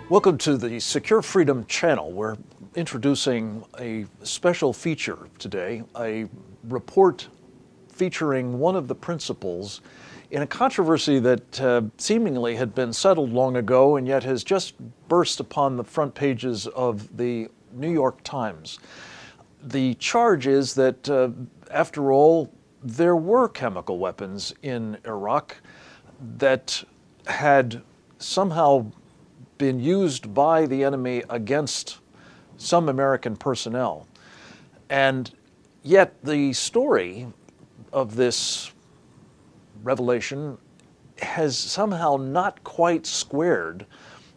Welcome to the Secure Freedom channel. We're introducing a special feature today, a report featuring one of the principals in a controversy that seemingly had been settled long ago and yet has just burst upon the front pages of the New York Times. The charge is that, after all, there were chemical weapons in Iraq that had somehow been used by the enemy against some American personnel. And yet the story of this revelation has somehow not quite squared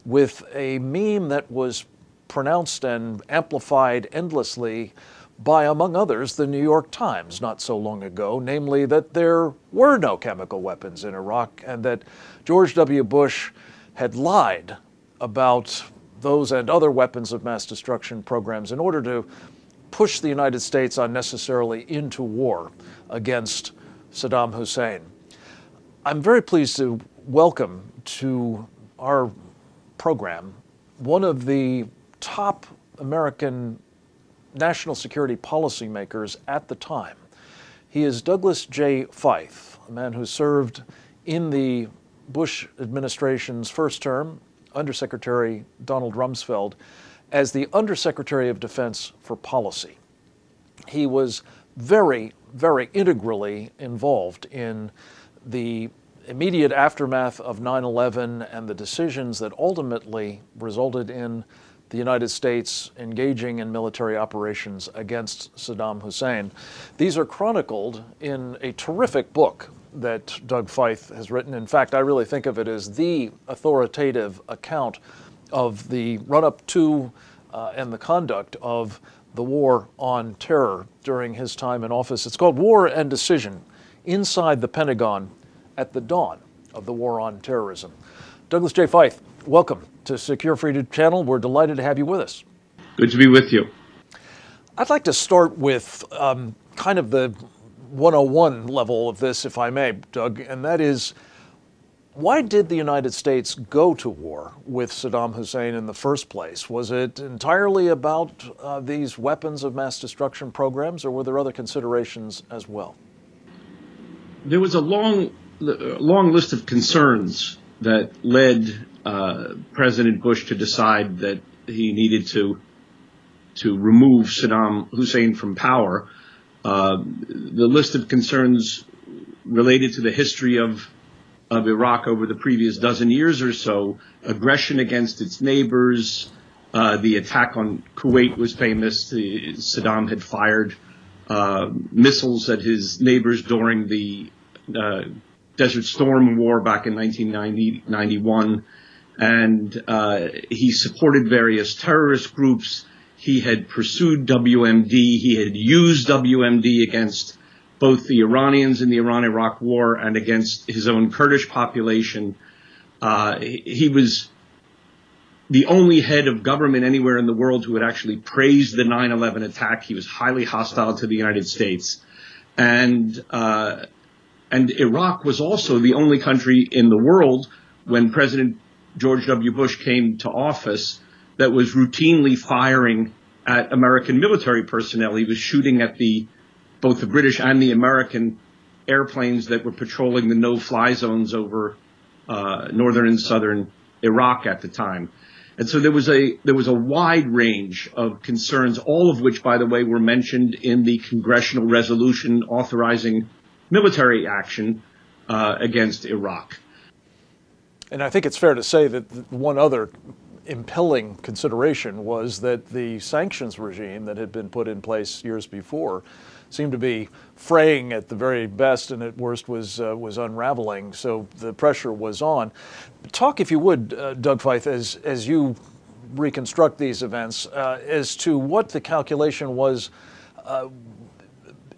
with a meme that was pronounced and amplified endlessly by, among others, the New York Times not so long ago, namely that there were no chemical weapons in Iraq and that George W. Bush had lied about those and other weapons of mass destruction programs in order to push the United States unnecessarily into war against Saddam Hussein. I'm very pleased to welcome to our program one of the top American national security policymakers at the time. He is Douglas J. Feith, a man who served in the Bush administration's first term, Undersecretary Donald Rumsfeld, as the Undersecretary of Defense for Policy. He was very, very integrally involved in the immediate aftermath of 9/11 and the decisions that ultimately resulted in the United States engaging in military operations against Saddam Hussein. These are chronicled in a terrific book that Doug Feith has written. In fact, I really think of it as the authoritative account of the run-up to and the conduct of the war on terror during his time in office. It's called War and Decision: Inside the Pentagon at the Dawn of the War on Terrorism. Douglas J. Feith, welcome to Secure Freedom Channel. We're delighted to have you with us. Good to be with you. I'd like to start with kind of the 101 level of this, if I may, Doug, and that is, why did the United States go to war with Saddam Hussein in the first place? Was it entirely about these weapons of mass destruction programs, or were there other considerations as well? There was a long list of concerns that led President Bush to decide that he needed to remove Saddam Hussein from power. The list of concerns related to the history of Iraq over the previous dozen years or so: aggression against its neighbors. The attack on Kuwait was famous. Saddam had fired missiles at his neighbors during the Desert Storm War back in 1991, and he supported various terrorist groups. He had pursued WMD. He had used WMD against both the Iranians in the Iran-Iraq War and against his own Kurdish population. He was the only head of government anywhere in the world who had actually praised the 9/11 attack. He was highly hostile to the United States. And Iraq was also the only country in the world, when President George W. Bush came to office, that was routinely firing at American military personnel. He was shooting at both the British and the American airplanes that were patrolling the no-fly zones over northern and southern Iraq at the time. And so there was a wide range of concerns, all of which, by the way, were mentioned in the congressional resolution authorizing military action against Iraq. And I think it's fair to say that one other impelling consideration was that the sanctions regime that had been put in place years before seemed to be fraying at the very best, and at worst was unraveling. So the pressure was on. Talk, if you would, Doug Feith, as you reconstruct these events, as to what the calculation was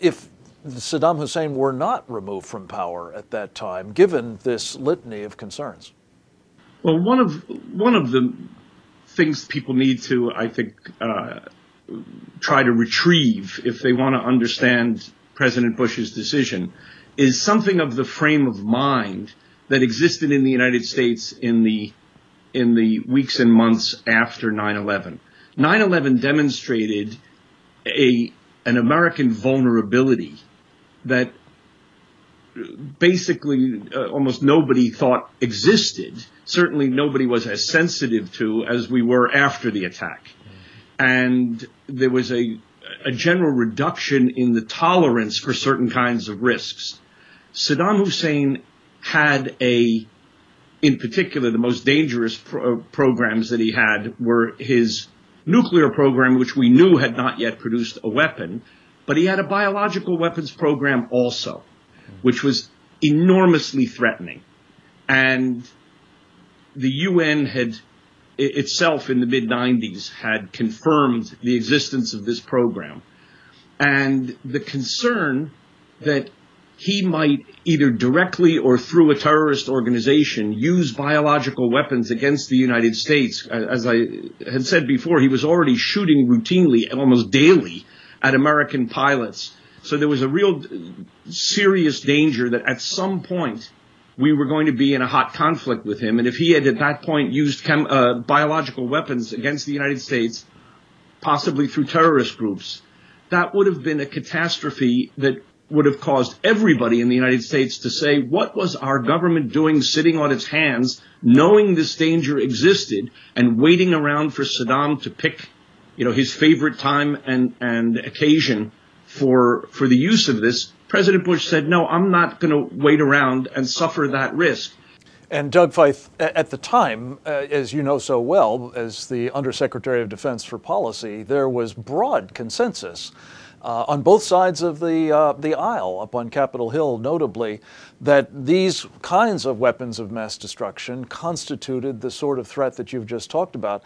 if Saddam Hussein were not removed from power at that time, given this litany of concerns. Well, one of the things people need to, I think, try to retrieve if they want to understand President Bush's decision is something of the frame of mind that existed in the United States in the weeks and months after 9/11. 9/11 demonstrated an American vulnerability that basically almost nobody thought existed. Certainly nobody was as sensitive to as we were after the attack. And there was a general reduction in the tolerance for certain kinds of risks. Saddam Hussein had in particular, the most dangerous programs that he had were his nuclear program, which we knew had not yet produced a weapon, but he had a biological weapons program also, which was enormously threatening. And the UN had itself in the mid-90s had confirmed the existence of this program. And the concern that he might either directly or through a terrorist organization use biological weapons against the United States. As I had said before, he was already shooting routinely, almost daily, at American pilots. So there was a real serious danger that at some point we were going to be in a hot conflict with him. And if he had at that point used biological weapons against the United States, possibly through terrorist groups, that would have been a catastrophe that would have caused everybody in the United States to say, what was our government doing sitting on its hands, knowing this danger existed, and waiting around for Saddam to pick, his favorite time and occasion for the use of this? President Bush said, no, I'm not going to wait around and suffer that risk. And Doug Feith, at the time, as you know so well, as the Undersecretary of Defense for Policy, there was broad consensus on both sides of the aisle, up on Capitol Hill notably, that these kinds of weapons of mass destruction constituted the sort of threat that you've just talked about.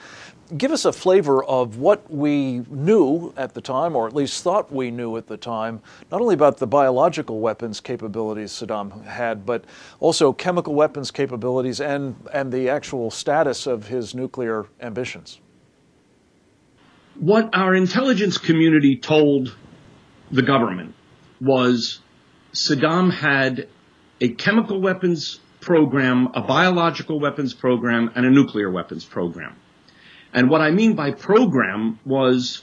Give us a flavor of what we knew at the time, or at least thought we knew at the time, not only about the biological weapons capabilities Saddam had, but also chemical weapons capabilities and the actual status of his nuclear ambitions. What our intelligence community told the government was Saddam had a chemical weapons program, a biological weapons program, and a nuclear weapons program. And what I mean by program was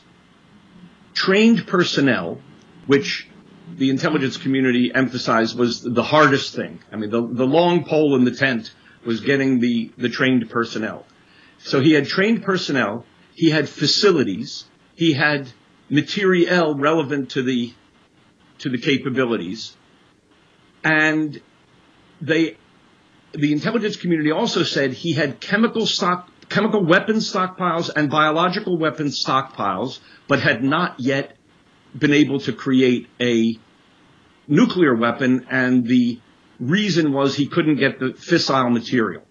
trained personnel, which the intelligence community emphasized was the hardest thing. I mean, the long pole in the tent was getting the trained personnel. So he had trained personnel, he had facilities, he had materiel relevant to the capabilities, and the intelligence community also said he had chemical weapons stockpiles and biological weapons stockpiles, but had not yet been able to create a nuclear weapon, and the reason was he couldn't get the fissile material.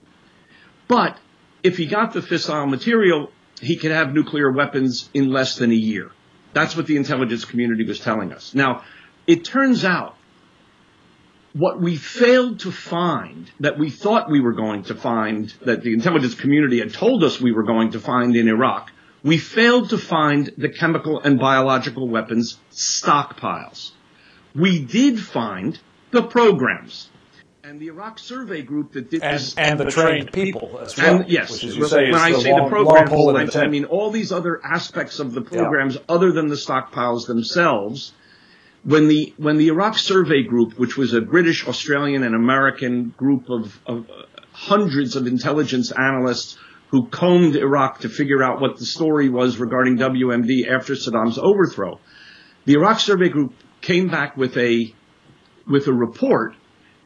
But if he got the fissile material, he could have nuclear weapons in less than a year. That's what the intelligence community was telling us. Now, it turns out what we failed to find, that we thought we were going to find, that the intelligence community had told us we were going to find in Iraq, we failed to find the chemical and biological weapons stockpiles. We did find the programs. And the Iraq Survey Group that did this, and the trained people as well. And yes, when I say the programs, I mean all these other aspects of the programs other than the stockpiles themselves. When the Iraq Survey Group, which was a British, Australian, and American group of hundreds of intelligence analysts who combed Iraq to figure out what the story was regarding WMD after Saddam's overthrow, the Iraq Survey Group came back with a report.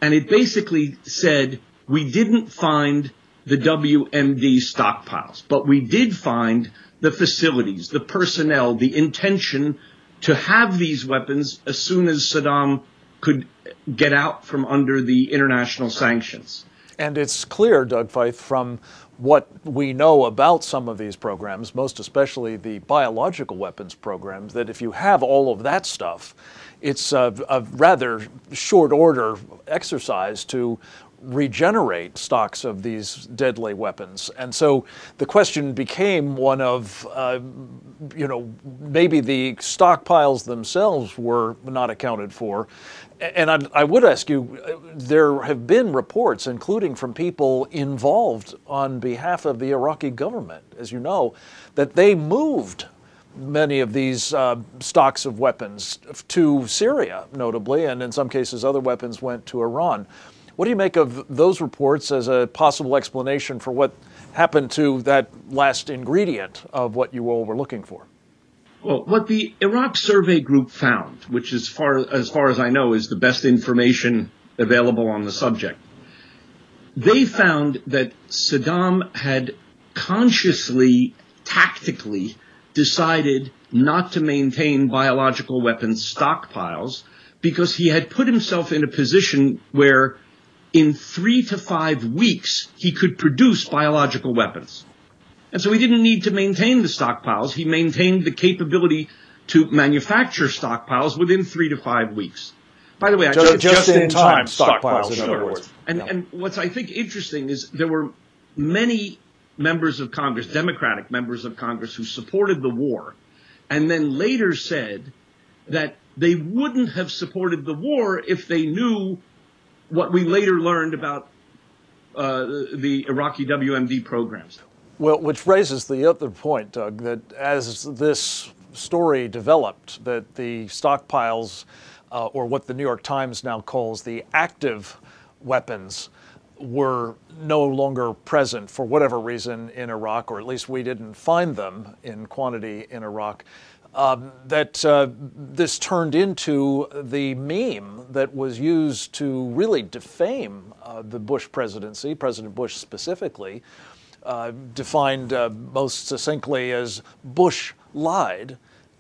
And it basically said, we didn't find the WMD stockpiles, but we did find the facilities, the personnel, the intention to have these weapons as soon as Saddam could get out from under the international sanctions. And it's clear, Doug Feith, from what we know about some of these programs, most especially the biological weapons programs, that if you have all of that stuff, it's a rather short order exercise to regenerate stocks of these deadly weapons. And so the question became one of, maybe the stockpiles themselves were not accounted for. And I would ask you, there have been reports, including from people involved on behalf of the Iraqi government, as you know, that they moved many of these stocks of weapons to Syria, notably, and in some cases other weapons went to Iran. What do you make of those reports as a possible explanation for what happened to that last ingredient of what you all were looking for? Well, what the Iraq Survey Group found, which as far as I know is the best information available on the subject, they found that Saddam had consciously, tactically decided not to maintain biological weapons stockpiles because he had put himself in a position where in 3 to 5 weeks he could produce biological weapons. And so he didn't need to maintain the stockpiles. He maintained the capability to manufacture stockpiles within 3 to 5 weeks. By the way, just in time stockpiles, in other words. And what's I think interesting is there were many members of Congress, Democratic members of Congress, who supported the war and then later said that they wouldn't have supported the war if they knew what we later learned about the Iraqi WMD programs. Well, which raises the other point, Doug, that as this story developed, that the stockpiles, or what the New York Times now calls the active weapons, were no longer present for whatever reason in Iraq, or at least we didn't find them in quantity in Iraq, this turned into the meme that was used to really defame the Bush presidency, President Bush specifically, defined most succinctly as Bush lied,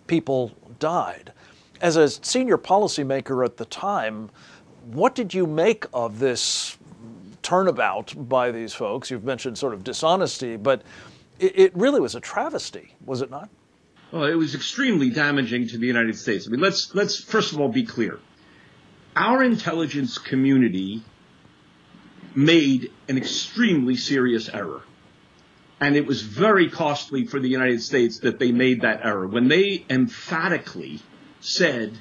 people died. As a senior policymaker at the time, what did you make of this turnabout by these folks? You've mentioned sort of dishonesty, but it really was a travesty, was it not? Well, it was extremely damaging to the United States. I mean, let's first of all be clear. Our intelligence community made an extremely serious error. And it was very costly for the United States that they made that error. When they emphatically said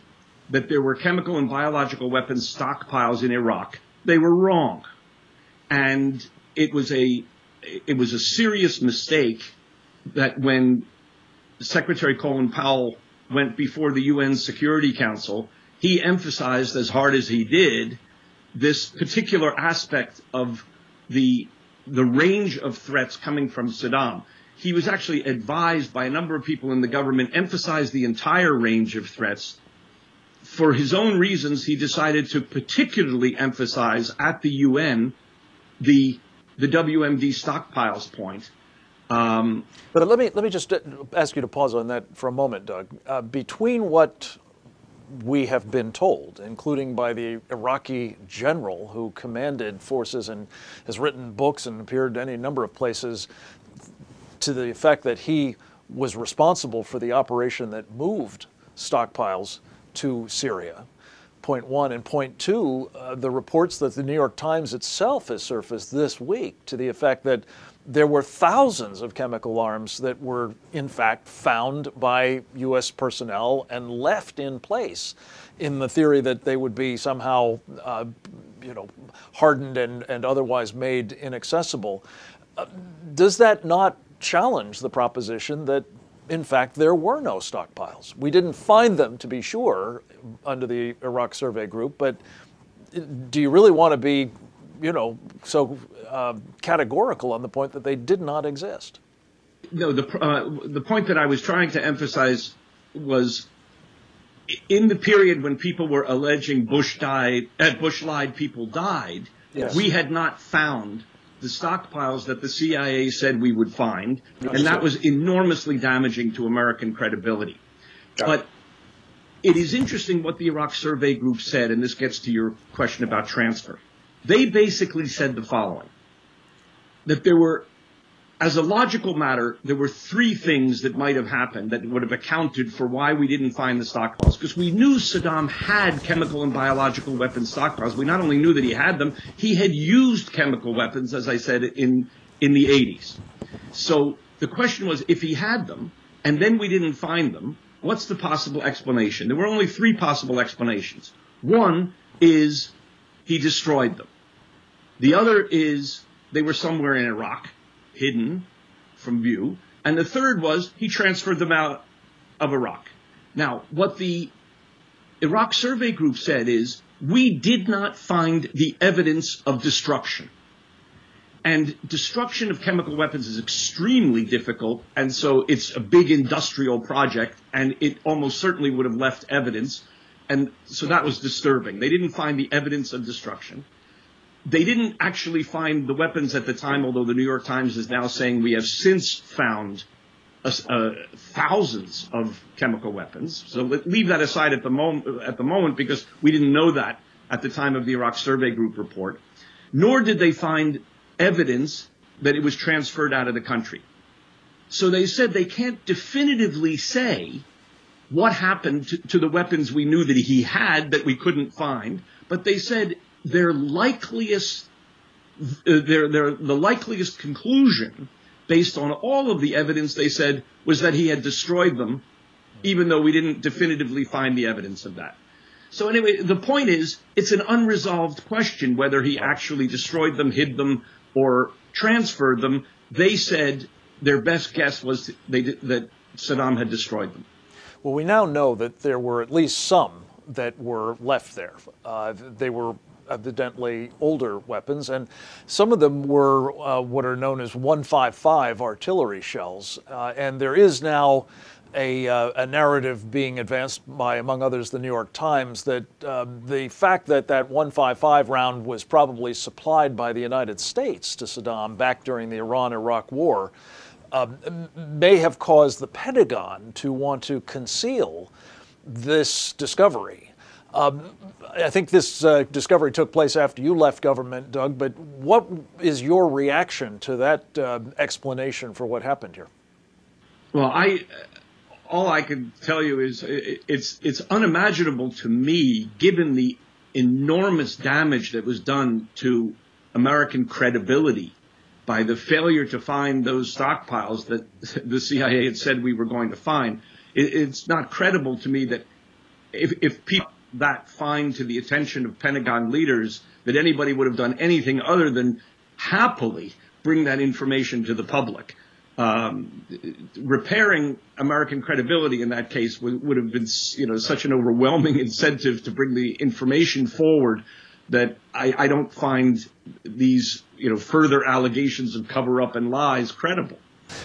that there were chemical and biological weapons stockpiles in Iraq, they were wrong. And it was a serious mistake that when Secretary Colin Powell went before the UN Security Council, he emphasized as hard as he did this particular aspect of the range of threats coming from Saddam. He was actually advised by a number of people in the government, emphasize the entire range of threats. For his own reasons, he decided to particularly emphasize at the UN the WMD stockpiles point. But let me just ask you to pause on that for a moment, Doug. Between what we have been told, including by the Iraqi general who commanded forces and has written books and appeared any number of places to the effect that he was responsible for the operation that moved stockpiles to Syria, point one. And point two, the reports that the New York Times itself has surfaced this week to the effect that there were thousands of chemical arms that were, in fact, found by U.S. personnel and left in place in the theory that they would be somehow, hardened and otherwise made inaccessible. Does that not challenge the proposition that, in fact, there were no stockpiles? We didn't find them, to be sure, under the Iraq Survey Group, but do you really want to be so categorical on the point that they did not exist? No, the point that I was trying to emphasize was in the period when people were alleging Bush lied, people died, yes. We had not found the stockpiles that the CIA said we would find, and that was enormously damaging to American credibility. But it is interesting what the Iraq Survey Group said, and this gets to your question about transfer. They basically said the following, that there were as a logical matter, there were three things that might have happened that would have accounted for why we didn't find the stockpiles. Because we knew Saddam had chemical and biological weapons stockpiles. We not only knew that he had them, he had used chemical weapons, as I said, in the 80s. So the question was, if he had them, and then we didn't find them, what's the possible explanation? There were only three possible explanations. One is he destroyed them. The other is they were somewhere in Iraq, hidden from view. And the third was he transferred them out of Iraq. Now, what the Iraq Survey Group said is, we did not find the evidence of destruction. And destruction of chemical weapons is extremely difficult, and so it's a big industrial project, and it almost certainly would have left evidence. And so that was disturbing. They didn't find the evidence of destruction. They didn't actually find the weapons at the time, although the New York Times is now saying we have since found thousands of chemical weapons. So leave that aside at the moment because we didn't know that at the time of the Iraq Survey Group report. Nor did they find evidence that it was transferred out of the country. So they said they can't definitively say what happened to the weapons we knew that he had that we couldn't find, but they said the likeliest conclusion, based on all of the evidence, they said, was that he had destroyed them, even though we didn't definitively find the evidence of that. So anyway, the point is, it's an unresolved question whether he actually destroyed them, hid them, or transferred them. They said their best guess was that Saddam had destroyed them. Well, we now know that there were at least some that were left there. They were evidently older weapons, and some of them were what are known as 155 artillery shells. And there is now a narrative being advanced by, among others, the New York Times, that the fact that that 155 round was probably supplied by the United States to Saddam back during the Iran-Iraq War may have caused the Pentagon to want to conceal this discovery. I think this discovery took place after you left government, Doug, but what is your reaction to that explanation for what happened here? Well, all I can tell you is it's unimaginable to me, given the enormous damage that was done to American credibility by the failure to find those stockpiles that the CIA had said we were going to find. It's not credible to me that if people that fine to the attention of Pentagon leaders, that anybody would have done anything other than happily bring that information to the public. Repairing American credibility in that case would have been, such an overwhelming incentive to bring the information forward that I don't find these, further allegations of cover-up and lies credible.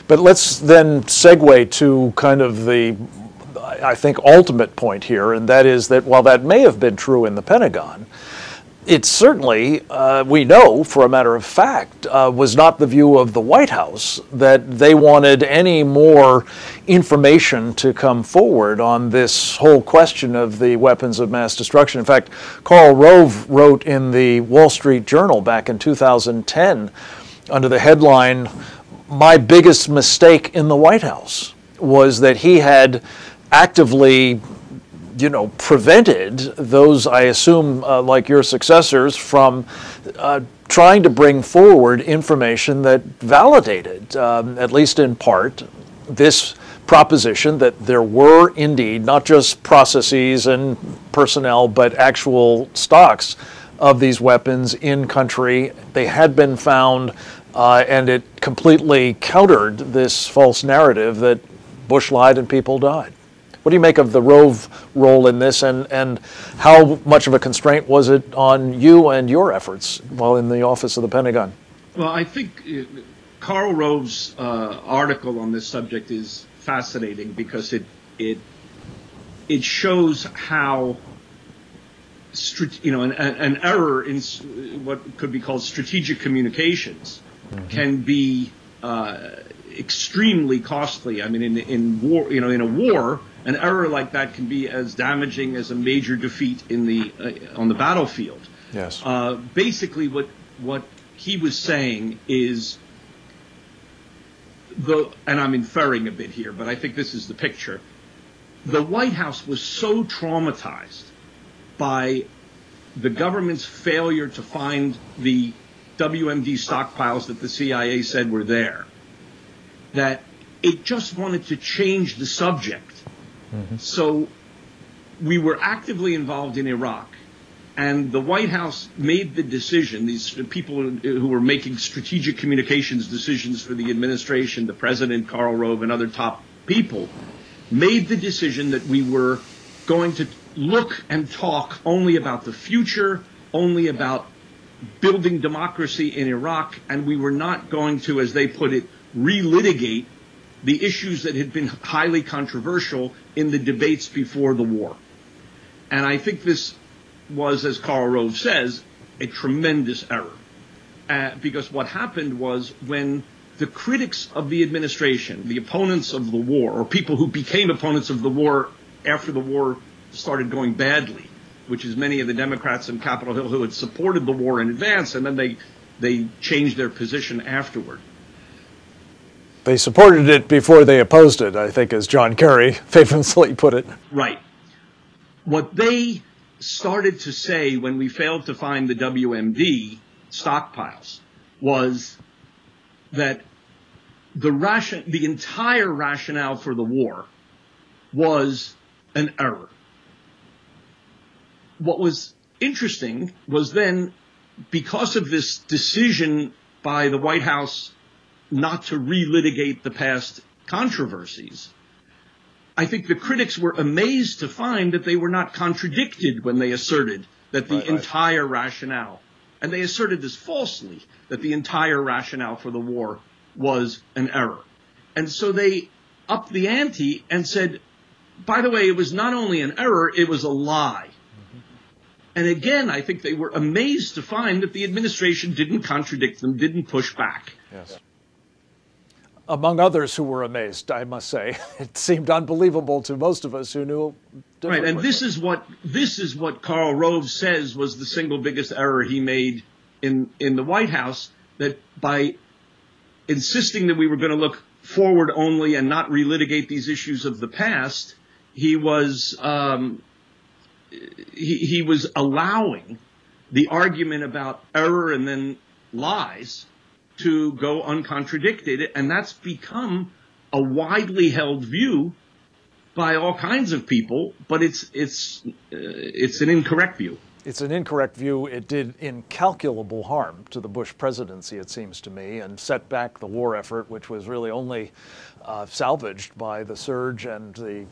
But let's then segue to kind of the, I think, ultimate point here, and that is that while that may have been true in the Pentagon, it certainly, we know for a matter of fact, was not the view of the White House, that they wanted any more information to come forward on this whole question of the weapons of mass destruction. In fact, Karl Rove wrote in the Wall Street Journal back in 2010 under the headline, "My biggest mistake in the White House was that he had actively prevented those, I assume, like your successors, from trying to bring forward information that validated, at least in part, this proposition that there were indeed not just processes and personnel, but actual stocks of these weapons in country. They had been found, and it completely countered this false narrative that Bush lied and people died." What do you make of the Rove role in this, and how much of a constraint was it on you and your efforts while in the office of the Pentagon? Well, I think Karl Rove's article on this subject is fascinating because it shows how an error in what could be called strategic communications can be extremely costly. I mean, in war, in a war, an error like that can be as damaging as a major defeat on the battlefield. Yes. Basically, what he was saying is and I'm inferring a bit here, but I think this is the picture. The White House was so traumatized by the government's failure to find the WMD stockpiles that the CIA said were there, that it just wanted to change the subject. Mm-hmm. So we were actively involved in Iraq, and the White House made the decision, these people who were making strategic communications decisions for the administration, the president, Karl Rove, and other top people, made the decision that we were going to look and talk only about the future, only about building democracy in Iraq, and we were not going to, as they put it, relitigate the issues that had been highly controversial in the debates before the war. And I think this was, as Karl Rove says, a tremendous error. Because what happened was when the critics of the administration, the opponents of the war, or people who became opponents of the war after the war started going badly, which is many of the Democrats in Capitol Hill who had supported the war in advance, and then they changed their position afterward. They supported it before they opposed it, I think, as John Kerry famously put it. Right. What they started to say when we failed to find the WMD stockpiles was that the entire rationale for the war was an error. What was interesting was then, because of this decision by the White House not to relitigate the past controversies, I think the critics were amazed to find that they were not contradicted when they asserted that the entire rationale, and they asserted this falsely, that the entire rationale for the war was an error. And so they upped the ante and said, by the way, it was not only an error, it was a lie. Mm-hmm. And again, I think they were amazed to find that the administration didn't contradict them, didn't push back. Yes. Among others who were amazed, I must say. It seemed unbelievable to most of us who knew differently. Right, and this is what Karl Rove says was the single biggest error he made in the White House, that by insisting that we were going to look forward only and not relitigate these issues of the past, he was allowing the argument about error and then lies to go uncontradicted, and that's become a widely held view by all kinds of people, but it's an incorrect view. It's an incorrect view. It did incalculable harm to the Bush presidency, it seems to me, and set back the war effort, which was really only salvaged by the surge and the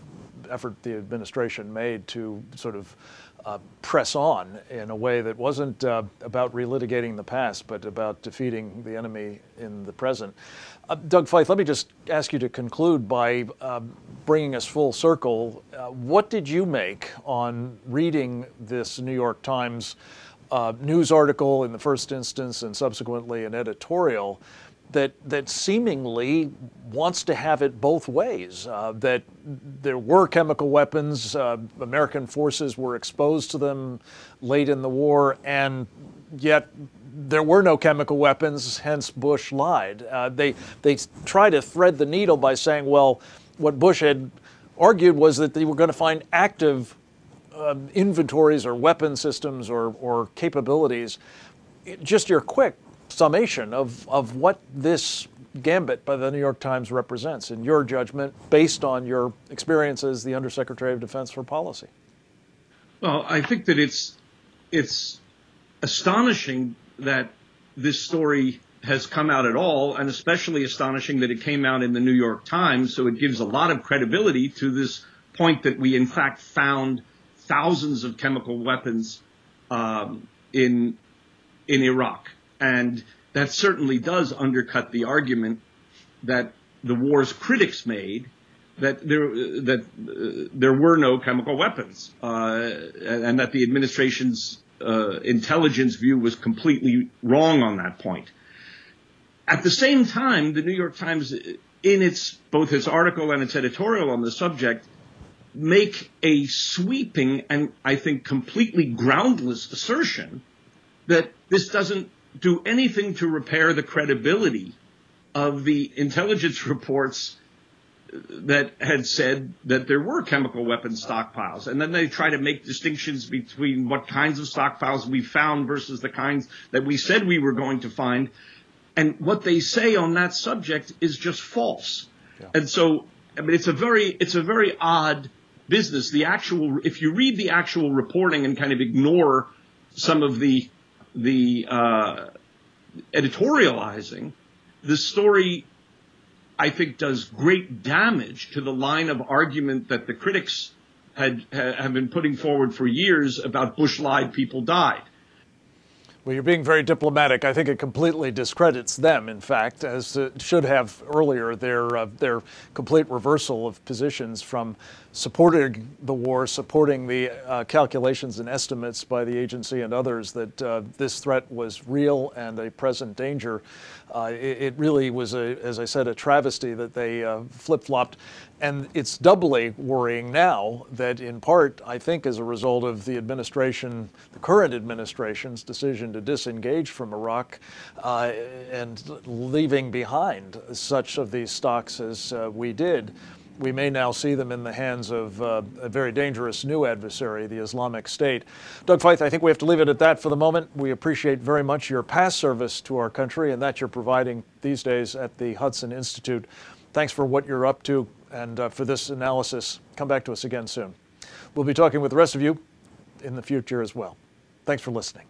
effort the administration made to sort of press on in a way that wasn't about relitigating the past, but about defeating the enemy in the present. Doug Feith, let me just ask you to conclude by bringing us full circle. What did you make on reading this New York Times news article in the first instance and subsequently an editorial that seemingly wants to have it both ways, that there were chemical weapons, American forces were exposed to them late in the war, and yet there were no chemical weapons, hence Bush lied. They try to thread the needle by saying, well, what Bush had argued was that they were going to find active inventories or weapon systems or capabilities. Just your quick summation of what this gambit by the New York Times represents, in your judgment, based on your experience as the Undersecretary of Defense for Policy. Well, I think that it's astonishing that this story has come out at all, and especially astonishing that it came out in the New York Times, so it gives a lot of credibility to this point that we in fact found thousands of chemical weapons in Iraq. And that certainly does undercut the argument that the war's critics made, that there were no chemical weapons, and that the administration's intelligence view was completely wrong on that point. At the same time, the New York Times, in both its article and its editorial on the subject, make a sweeping and I think completely groundless assertion that this doesn't do anything to repair the credibility of the intelligence reports that had said that there were chemical weapons stockpiles. And then they try to make distinctions between what kinds of stockpiles we found versus the kinds that we said we were going to find. And what they say on that subject is just false. Yeah. And so, I mean, it's a very odd business. If you read the actual reporting and kind of ignore some of the editorializing, the story, I think, does great damage to the line of argument that the critics have been putting forward for years about Bush lied, people died. Well, you're being very diplomatic. I think it completely discredits them, in fact, as it should have earlier, their complete reversal of positions from supporting the war, supporting the calculations and estimates by the agency and others that this threat was real and a present danger. It really was, as I said, a travesty that they flip-flopped. And it's doubly worrying now that, in part, I think as a result of the current administration's decision to disengage from Iraq and leaving behind such of these stocks as we did, we may now see them in the hands of a very dangerous new adversary, the Islamic State. Doug Feith, I think we have to leave it at that for the moment. We appreciate very much your past service to our country and that you're providing these days at the Hudson Institute. Thanks for what you're up to and for this analysis. Come back to us again soon. We'll be talking with the rest of you in the future as well. Thanks for listening.